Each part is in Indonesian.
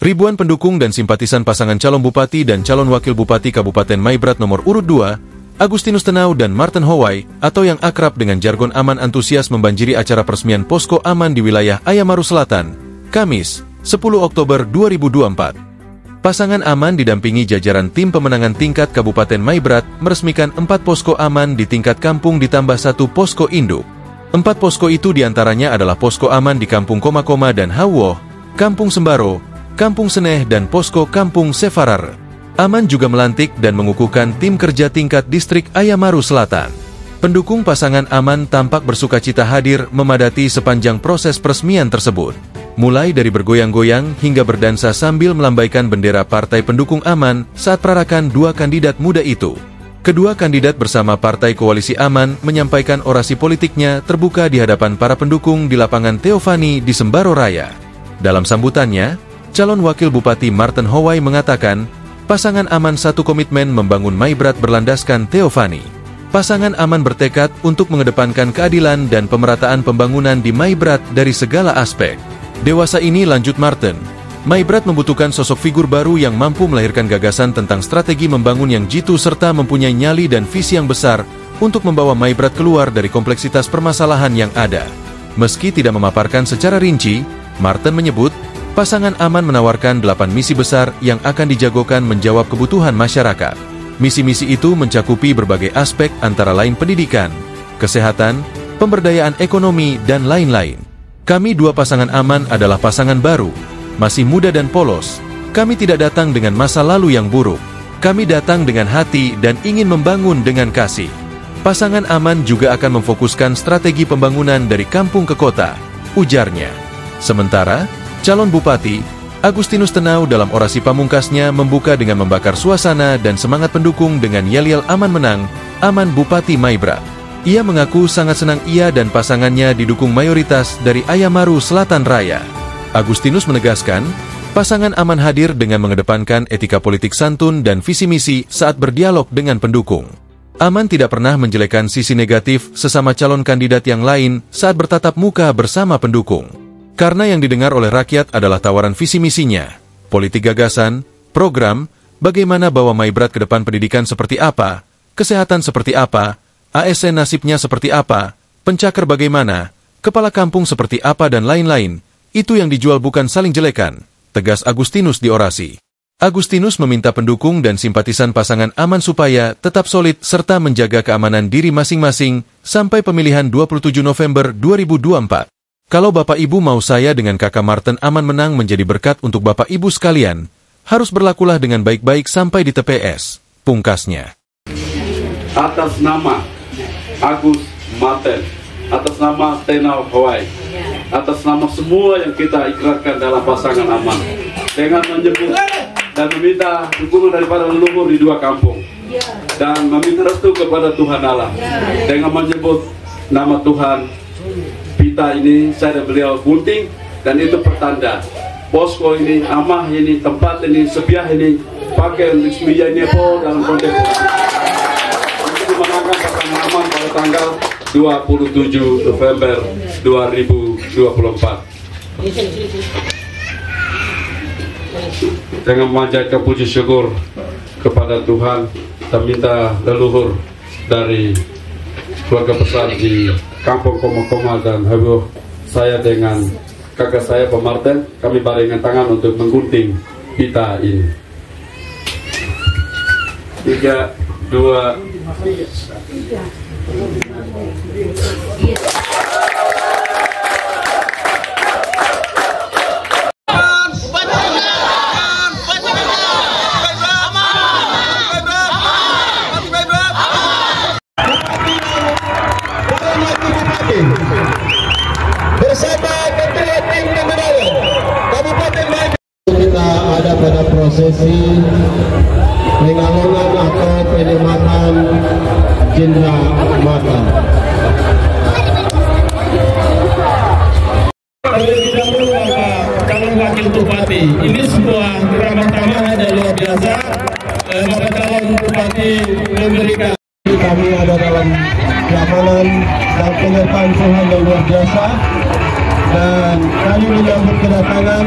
Ribuan pendukung dan simpatisan pasangan calon bupati dan calon wakil bupati Kabupaten Maibrat nomor urut 2, Agustinus Tenau dan Martin Howai, atau yang akrab dengan jargon aman, antusias membanjiri acara peresmian posko aman di wilayah Ayamaru Selatan, Kamis, 10 Oktober 2024. Pasangan aman didampingi jajaran tim pemenangan tingkat Kabupaten Maibrat meresmikan 4 posko aman di tingkat kampung ditambah 1 posko induk. 4 posko itu diantaranya adalah posko aman di Kampung Koma-Koma dan Hawoh, Kampung Sembaro, Kampung Seneh, dan posko Kampung Sefarar. Aman juga melantik dan mengukuhkan tim kerja tingkat distrik Ayamaru Selatan. Pendukung pasangan aman tampak bersukacita hadir memadati sepanjang proses peresmian tersebut. Mulai dari bergoyang-goyang hingga berdansa sambil melambaikan bendera partai pendukung aman saat perarakan 2 kandidat muda itu. Kedua kandidat bersama Partai Koalisi Aman menyampaikan orasi politiknya terbuka di hadapan para pendukung di lapangan Teofani di Sembaro Raya. Dalam sambutannya, calon wakil bupati Martin Howai mengatakan, pasangan aman satu komitmen membangun Maibrat berlandaskan Teofani. Pasangan aman bertekad untuk mengedepankan keadilan dan pemerataan pembangunan di Maibrat dari segala aspek. Dewasa ini, lanjut Martin, Maibrat membutuhkan sosok figur baru yang mampu melahirkan gagasan tentang strategi membangun yang jitu serta mempunyai nyali dan visi yang besar untuk membawa Maibrat keluar dari kompleksitas permasalahan yang ada. Meski tidak memaparkan secara rinci, Martin menyebut, pasangan aman menawarkan 8 misi besar yang akan dijagokan menjawab kebutuhan masyarakat. Misi-misi itu mencakupi berbagai aspek antara lain pendidikan, kesehatan, pemberdayaan ekonomi, dan lain-lain. Kami 2 pasangan aman adalah pasangan baru, masih muda dan polos. Kami tidak datang dengan masa lalu yang buruk. Kami datang dengan hati dan ingin membangun dengan kasih. Pasangan aman juga akan memfokuskan strategi pembangunan dari kampung ke kota, ujarnya. Sementara, calon bupati, Agustinus Tenau dalam orasi pamungkasnya membuka dengan membakar suasana dan semangat pendukung dengan yel-yel aman menang, aman Bupati Maibrat. Ia mengaku sangat senang ia dan pasangannya didukung mayoritas dari Ayamaru Selatan Raya. Agustinus menegaskan, pasangan aman hadir dengan mengedepankan etika politik santun dan visi misi saat berdialog dengan pendukung. Aman tidak pernah menjelekkan sisi negatif sesama calon kandidat yang lain saat bertatap muka bersama pendukung. Karena yang didengar oleh rakyat adalah tawaran visi misinya, politik gagasan, program, bagaimana bawa Maibrat ke depan, pendidikan seperti apa, kesehatan seperti apa, ASN nasibnya seperti apa, pencakar bagaimana, kepala kampung seperti apa, dan lain-lain. Itu yang dijual, bukan saling jelekan, tegas Agustinus di orasi. Agustinus meminta pendukung dan simpatisan pasangan aman supaya tetap solid serta menjaga keamanan diri masing-masing sampai pemilihan 27 November 2024. Kalau Bapak Ibu mau saya dengan Kakak Martin aman menang menjadi berkat untuk Bapak Ibu sekalian, harus berlakulah dengan baik-baik sampai di TPS, pungkasnya. Atas nama Agus Martin, atas nama Tenau Howai, atas nama semua yang kita ikrarkan dalam pasangan aman, dengan menyebut dan meminta dukungan daripada leluhur di 2 kampung, dan meminta restu kepada Tuhan Allah, dengan menyebut nama Tuhan. Pita ini saya dan beliau gunting, dan itu pertanda posko ini, amah ini, tempat ini, sebiah ini pakai untuk sebiah nepo dalam konteks untuk memenangkan pasangan aman pada tanggal 27 November 2024. Dengan memanjatkan puji syukur kepada Tuhan dan minta leluhur dari keluarga besar di Kampung Koma-Koma dan Hawoh, saya dengan kakak saya Pak Martin, kami barengan tangan untuk menggunting pita ini. 3, 2, 1. Bersama ketua tim pemenangan Kabupaten Maibrat, kita ada pada prosesi pengalungan atau penyematan Jendra Mata. Calon wakil bupati, ini sebuah ramah tamah dan luar biasa. Bapak calon bupati memberikan, kami ada dalam keamanan dan penyertaan Tuhan yang luar biasa, dan kami menyambut kedatangan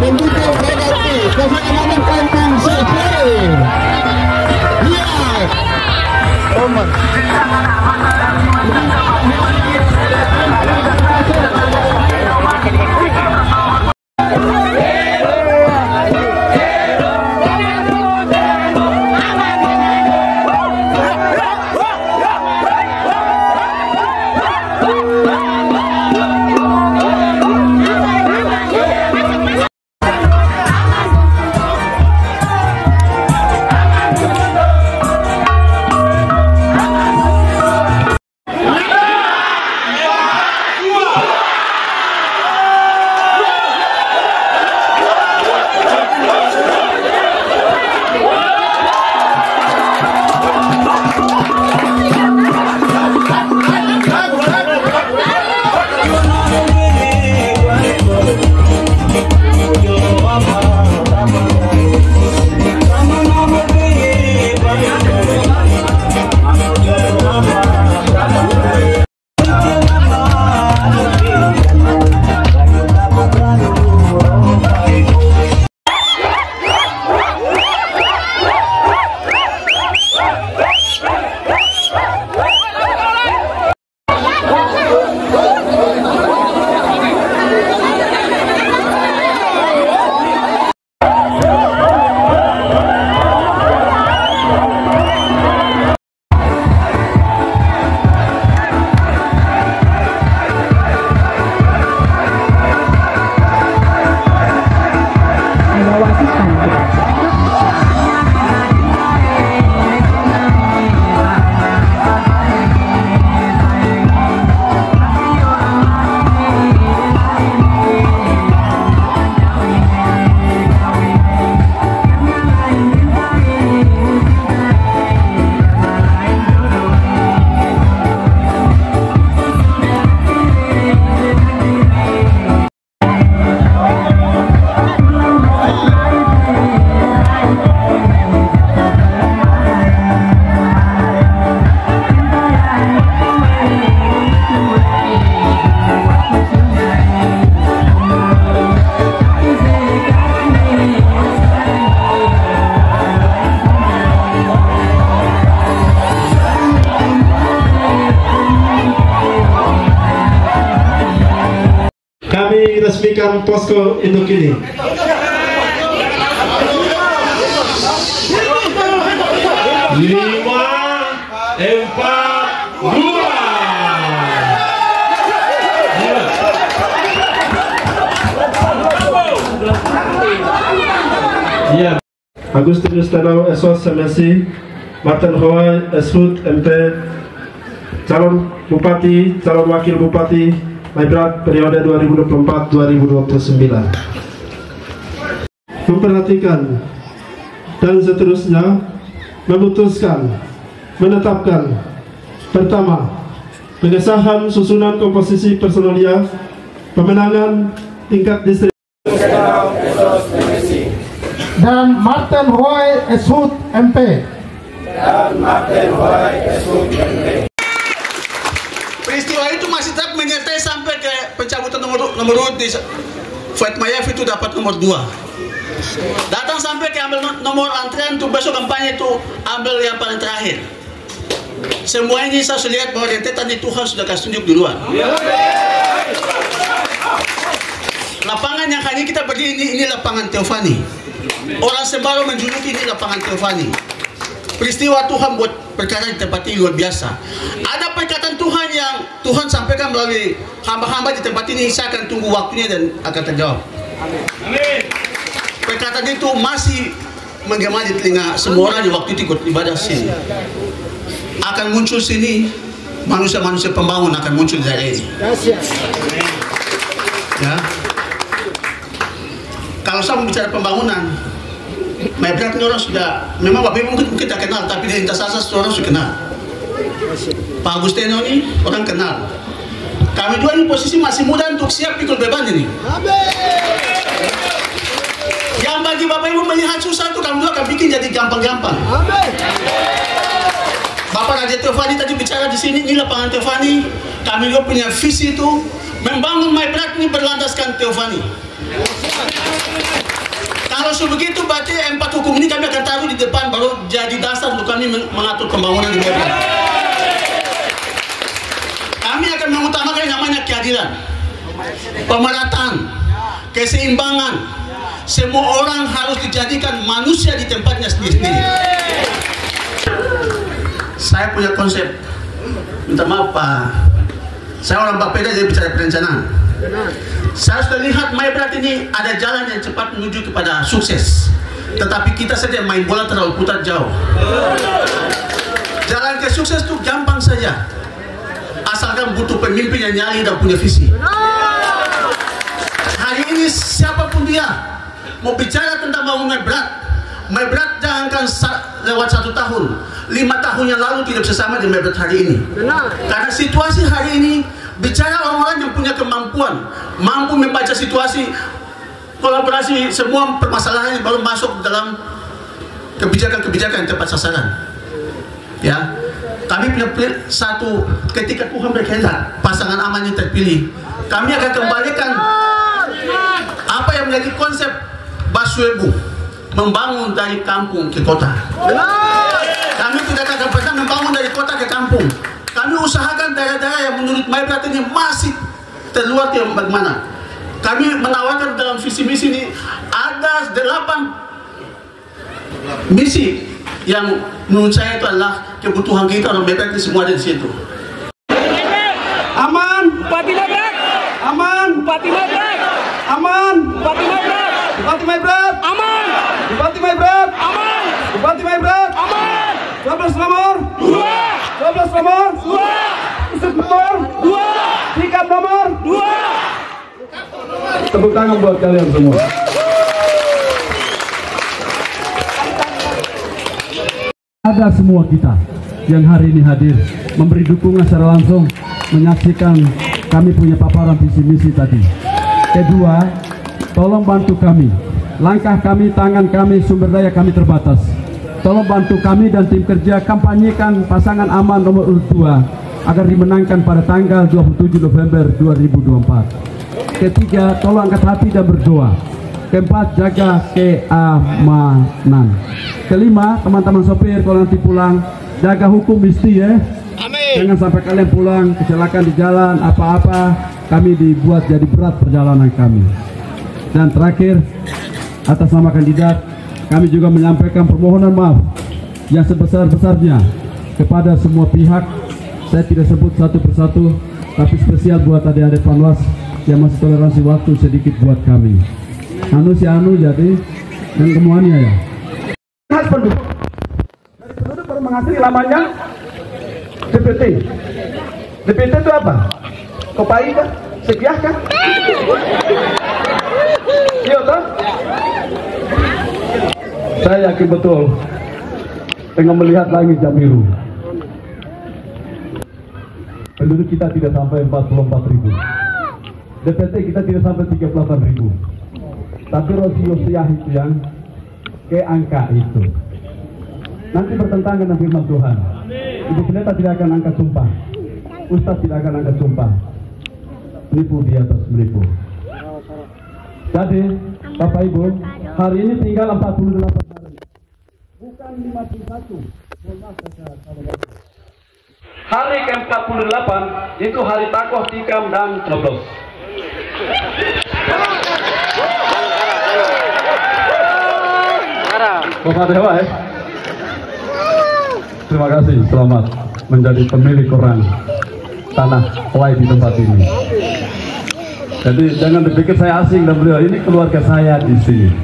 mendukung Renati kemenangan Kampung Sekre. Lihat momen. Kami resmikan posko induk ini. 5, 4, 2. Ya. Agustinus Tenau SOS MSI, Martin Howai SHUT MP, calon bupati, calon wakil bupati Maibrat periode 2024-2029. Memperhatikan dan seterusnya memutuskan, menetapkan pertama, pengesahan susunan komposisi personalia pemenangan tingkat distrik dan Martin Howai SHUT MP. Peristiwa itu masih tetap menyertai sampai ke pencabutan nomor urut di Fuad Mayaf itu dapat nomor 2. Datang sampai ke ambil nomor antrian untuk besok kampanye itu ambil yang paling terakhir. Semua ini saya sudah lihat bahwa rentetan itu Tuhan sudah kasih tunjuk duluan. Lapangan yang kali kita berdiri ini lapangan Teofani. Orang sebaru menjuluki ini lapangan Teofani. Peristiwa Tuhan buat perkara di tempat ini luar biasa. Ada perkataan Tuhan yang Tuhan sampaikan melalui hamba-hamba di tempat ini. Saya akan tunggu waktunya dan akan terjawab. Amin. Perkataan itu masih menggema di telinga semua orang di waktu itu ikut ibadah sini. Akan muncul sini manusia-manusia pembangun akan muncul di daerah ini. Ya. Kalau saya bicara pembangunan, Maibrat ini orang sudah, memang Bapak Ibu mungkin kita kenal, tapi di lintas asas orang sudah kenal. Pak Agustino ini orang kenal. Kami dua ini posisi masih muda untuk siap pikul beban ini. Yang bagi Bapak Ibu melihat susah itu kami dua akan bikin jadi gampang-gampang. Bapak Raja Teofani tadi bicara di sini, ini lapangan Teofani. Kami dua punya visi itu membangun Maibrat ini berlandaskan Teofani. Kalau sebegitu berarti 4 hukum ini kami akan taruh di depan, baru jadi dasar untuk kami mengatur pembangunan di Maibrat. Kami akan mengutamakan yang namanya keadilan, pemerataan, keseimbangan. Semua orang harus dijadikan manusia di tempatnya sendiri-sendiri. Saya punya konsep, minta maaf Pak, saya orang Bapeda jadi bicara perencanaan. Saya sudah lihat Maibrat ini ada jalan yang cepat menuju kepada sukses, tetapi kita saja main bola terlalu putar jauh. Jalan ke sukses itu gampang saja, asalkan butuh pemimpin yang nyali dan punya visi. Hari ini siapapun dia mau bicara tentang bangun Maibrat jangankan lewat 1 tahun, 5 tahun yang lalu tidak bisa sama dengan Maibrat hari ini. Karena situasi hari ini bicara orang-orang yang punya kemampuan, mampu membaca situasi, kolaborasi, semua permasalahan yang baru masuk dalam kebijakan-kebijakan yang tepat sasaran. Ya, kami punya satu, ketika Tuhan berkehendak pasangan aman yang terpilih, kami akan kembalikan apa yang menjadi konsep Baswebu, membangun dari kampung ke kota. Kami tidak akan pernah membangun dari kota ke kampung. Kami usahakan daerah-daerah yang menurut Maibrat ini masih terluar yang bagaimana. Kami menawarkan dalam visi misi ini ada 8 misi yang menurut saya itu adalah kebutuhan kita orang Maibrat ini semua ada di situ. Aman, Bupati Maibrat. aman, Bupati Maibrat. aman, Bupati Maibrat. Bupati Maibrat, Aman. Bupati Maibrat, Aman. Bupati Maibrat, Aman. 12 nomor, 2. 12 nomor, 2. Usut nomor, 2. Tikam nomor. 2. Tepuk tangan buat kalian semua. Ada semua kita yang hari ini hadir memberi dukungan secara langsung, menyaksikan kami punya paparan visi misi tadi. Kedua, tolong bantu kami. Langkah kami, tangan kami, sumber daya kami terbatas. Tolong bantu kami dan tim kerja kampanyekan pasangan aman nomor urut 2 agar dimenangkan pada tanggal 27 November 2024. Ketiga, tolong angkat hati dan berdoa. Keempat, jaga keamanan. Kelima, teman-teman sopir kalau nanti pulang, jaga hukum mesti ya. Amin. Jangan sampai kalian pulang kecelakaan di jalan apa-apa, kami dibuat jadi berat perjalanan kami. Dan terakhir, atas nama kandidat, kami juga menyampaikan permohonan maaf yang sebesar-besarnya kepada semua pihak. Saya tidak sebut satu persatu, tapi spesial buat adik-adik Panwas yang masih toleransi waktu sedikit buat kami. Anu si anu jadi dan kemuanya ya. Penduduk dari penduduk baru mengasih namanya DPT. DPT itu apa? Kopai kah? Sekiah kah? Iya toh? Saya yakin betul dengan melihat langit yang biru, penduduk kita tidak sampai 44.000, DPT kita tidak sampai 38.000, tapi rasio siah itu yang ke angka itu nanti bertentangan dengan firman Tuhan. Ibu pendeta tidak akan angkat sumpah, Ustaz tidak akan angkat sumpah, menipu di atas menipu. Jadi Bapak Ibu, hari ini tinggal 48 hari, bukan 51. Hari ke-48 itu hari takoh, tikam, dan coblos. Bapak Dewa ya. Terima kasih, selamat menjadi pemilik orang tanah Hawaii di tempat ini. Jadi jangan berpikir saya asing dan beliau, ini keluarga saya di sini.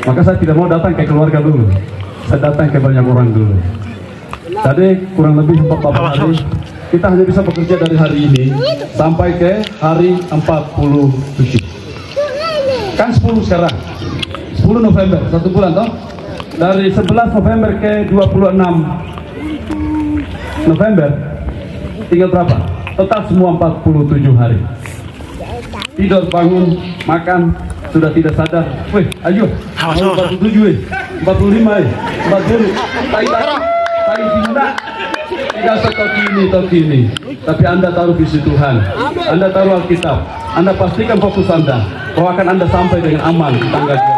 Maka saya tidak mau datang ke keluarga dulu, saya datang ke banyak orang dulu. Tadi kurang lebih 48 hari, kita hanya bisa bekerja dari hari ini sampai ke hari 47. Kan 10 sekarang, 10 November, 1 bulan toh? Dari 11 November ke 26 November, tinggal berapa? Total semua 47 hari. Tidur, bangun, makan, sudah tidak sadar. Weh, ayo, 47, 45, 40, tai tidak. Tidak seperti ini. Tapi Anda taruh visi Tuhan, Anda taruh Alkitab, Anda pastikan fokus Anda, bahwa akan Anda sampai dengan aman di tanggal 2.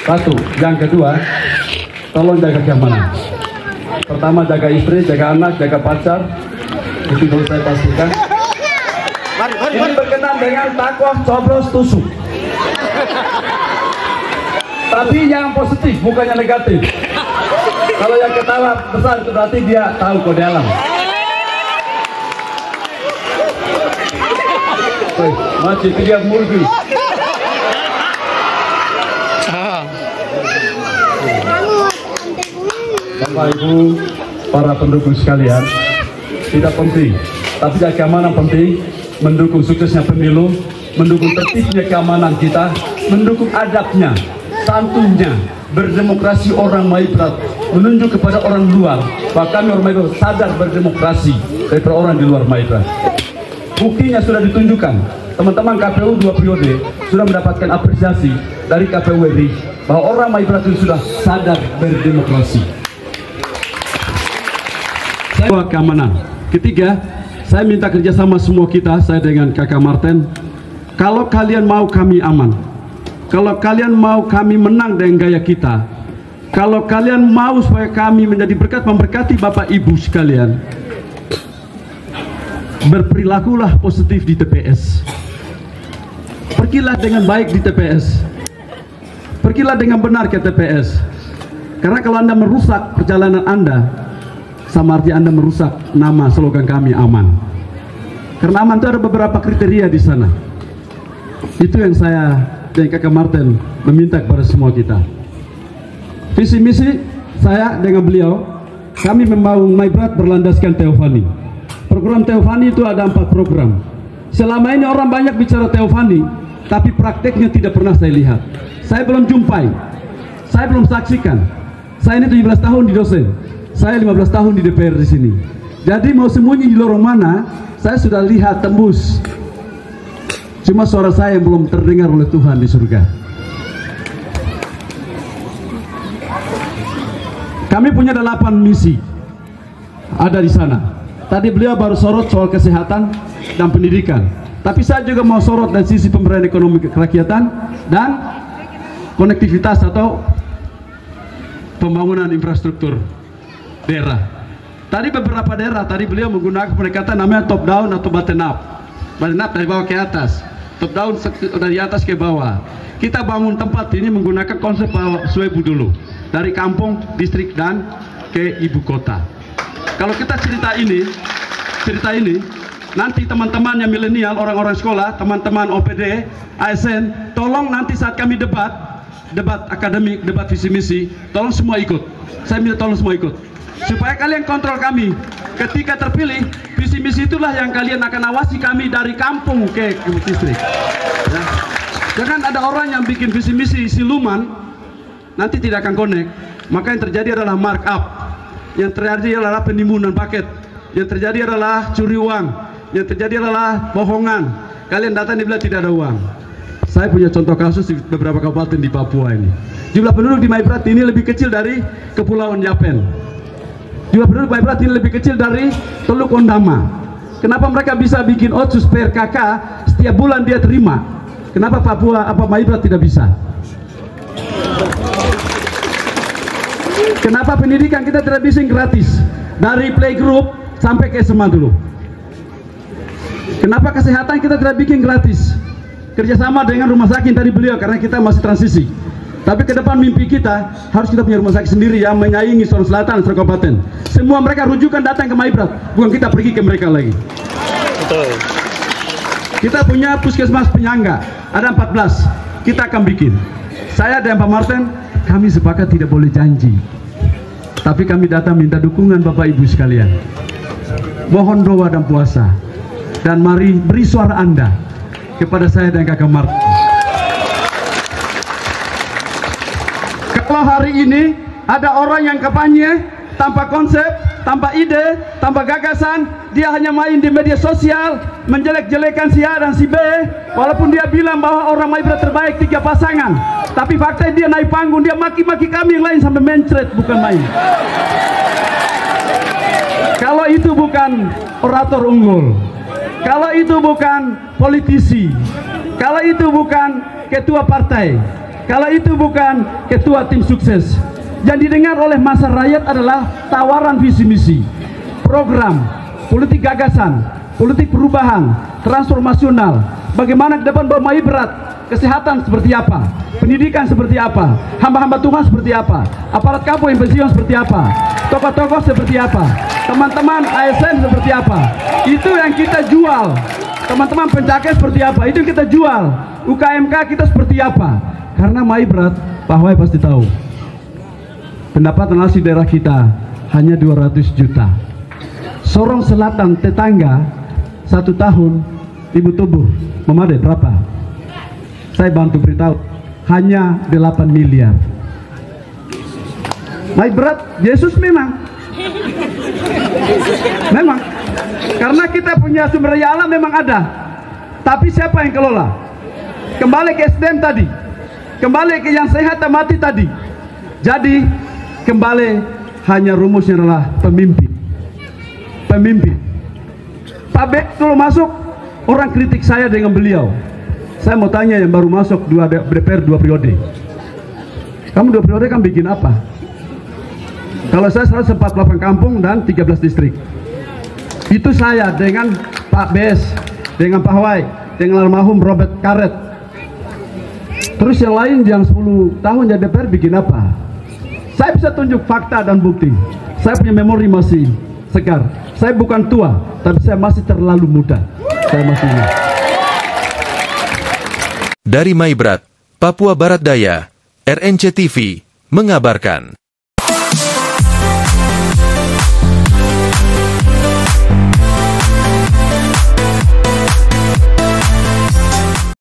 Satu. Yang kedua, tolong jaga keamanan. Pertama, jaga istri, jaga anak, jaga pacar. Itu dulu saya pastikan. Ini berkenan dengan takwa coblos tusuk. Tapi yang positif, bukannya negatif. Kalau yang ketawa besar itu berarti dia tahu kode alam. Masih dia murgi. Bapak Ibu, para pendukung sekalian, tidak penting, tapi keamanan penting, mendukung suksesnya pemilu, mendukung tertibnya keamanan kita, mendukung adabnya, santunnya, berdemokrasi orang Maibrat, menunjuk kepada orang luar bahwa kami orang Maibrat sadar berdemokrasi daripada orang di luar Maibrat. Buktinya sudah ditunjukkan, teman-teman KPU 2 periode sudah mendapatkan apresiasi dari KPU RI bahwa orang Maibrat itu sudah sadar berdemokrasi. Keamanan. Ketiga, saya minta kerjasama semua kita, saya dengan Kakak Martin. Kalau kalian mau kami aman, kalau kalian mau kami menang dengan gaya kita, kalau kalian mau supaya kami menjadi berkat memberkati Bapak Ibu sekalian, berperilakulah positif di TPS. Pergilah dengan baik di TPS. Pergilah dengan benar ke TPS. Karena kalau Anda merusak perjalanan Anda, sama arti Anda merusak nama slogan kami aman. Karena aman itu ada beberapa kriteria di sana. Itu yang saya dan Kakak Martin meminta kepada semua kita. Visi misi saya dengan beliau, kami membangun Maibrat berlandaskan Teofani. Program Teofani itu ada 4 program. Selama ini orang banyak bicara Teofani, tapi prakteknya tidak pernah saya lihat. Saya belum jumpai, saya belum saksikan. Saya ini 17 tahun di dosen. Saya 15 tahun di DPR di sini. Jadi mau sembunyi di lorong mana, saya sudah lihat tembus. Cuma suara saya yang belum terdengar oleh Tuhan di surga. Kami punya 8 misi ada di sana. Tadi beliau baru sorot soal kesehatan dan pendidikan. Tapi saya juga mau sorot dari sisi pemberdayaan ekonomi kerakyatan dan konektivitas atau pembangunan infrastruktur daerah. Tadi beberapa daerah, tadi beliau menggunakan pendekatan namanya top down atau bottom up. Bottom up dari bawah ke atas, top down dari atas ke bawah. Kita bangun tempat ini menggunakan konsep Swebu dulu, dari kampung, distrik dan ke ibu kota. Kalau kita cerita ini, nanti teman-teman yang milenial, orang-orang sekolah, teman-teman OPD, ASN, tolong nanti saat kami debat akademik, debat visi misi, tolong semua ikut. Saya minta tolong semua ikut. Supaya kalian kontrol kami. Ketika terpilih, visi misi itulah yang kalian akan awasi kami dari kampung ke distrik. Ya. Jangan ada orang yang bikin visi misi siluman, nanti tidak akan connect. Maka yang terjadi adalah markup, yang terjadi adalah penimbunan paket, yang terjadi adalah curi uang, yang terjadi adalah bohongan. Kalian datang dibilang tidak ada uang. Saya punya contoh kasus di beberapa kabupaten di Papua ini. Jumlah penduduk di Maibrat ini lebih kecil dari Kepulauan Yapen. Jumlah penduduk Maibrat ini lebih kecil dari Teluk Ondama. Kenapa mereka bisa bikin otsus per KK setiap bulan dia terima? Kenapa Papua Maibrat tidak bisa? Kenapa pendidikan kita tidak bisa gratis dari playgroup sampai ke SMA dulu? Kenapa kesehatan kita tidak bikin gratis? Kerjasama dengan rumah sakit tadi beliau, karena kita masih transisi. Tapi ke depan mimpi kita harus kita punya rumah sakit sendiri yang menyaingi Sulawesi Selatan, Sulawesi Kabupaten. Semua mereka rujukan datang ke Maibrat, bukan kita pergi ke mereka lagi. Betul. Kita punya puskesmas penyangga, ada 14. Kita akan bikin. Saya dan Pak Martin, kami sepakat tidak boleh janji. Tapi kami datang minta dukungan Bapak Ibu sekalian. Mohon doa dan puasa. Dan mari beri suara Anda kepada saya dan Kakak Martin. Kalau hari ini ada orang yang kampanye tanpa konsep, tanpa ide, tanpa gagasan, dia hanya main di media sosial, menjelek-jelekan si A dan si B, walaupun dia bilang bahwa orang Maibrat terbaik 3 pasangan, tapi faktanya dia naik panggung, dia maki-maki kami yang lain sampai mencret, bukan main. Kalau itu bukan orator unggul, kalau itu bukan politisi, kalau itu bukan ketua partai, kalau itu bukan ketua tim sukses. Yang didengar oleh masa rakyat adalah tawaran visi misi, program, politik gagasan, politik perubahan, transformasional, bagaimana ke depan bawa Maibrat, kesehatan seperti apa, pendidikan seperti apa, hamba-hamba Tuhan seperti apa, aparat kampung yang pensiun seperti apa, tokoh-tokoh seperti apa, teman-teman ASN seperti apa. Itu yang kita jual. Teman-teman pencakar seperti apa, itu yang kita jual. UKMK kita seperti apa. Karena Maibrat, Pak Hwai pasti tahu, pendapatan asli daerah kita hanya 200 juta. Sorong Selatan tetangga 1 tahun ibu tubuh memadai berapa? Saya bantu beritahu, hanya 8 miliar. Maibrat, Yesus memang. Memang. Karena kita punya sumber daya alam memang ada. Tapi siapa yang kelola? Kembali ke SDM tadi. Kembali ke yang sehat dan mati tadi. Jadi kembali hanya rumusnya adalah pemimpin. Pemimpin. Pak Bek dulu masuk, orang kritik saya dengan beliau. Saya mau tanya yang baru masuk DPR 2 periode. Kamu 2 periode kan bikin apa? Kalau saya 148 kampung dan 13 distrik. Itu saya dengan Pak Bes, dengan Pak Hwai, dengan almarhum Robert Karet. Terus yang lain yang 10 tahun jadi DPR bikin apa? Saya bisa tunjuk fakta dan bukti. Saya punya memori masih segar. Saya bukan tua, tapi saya masih terlalu muda. Saya masih ingat. Dari Maibrat, Papua Barat Daya, RNC TV mengabarkan.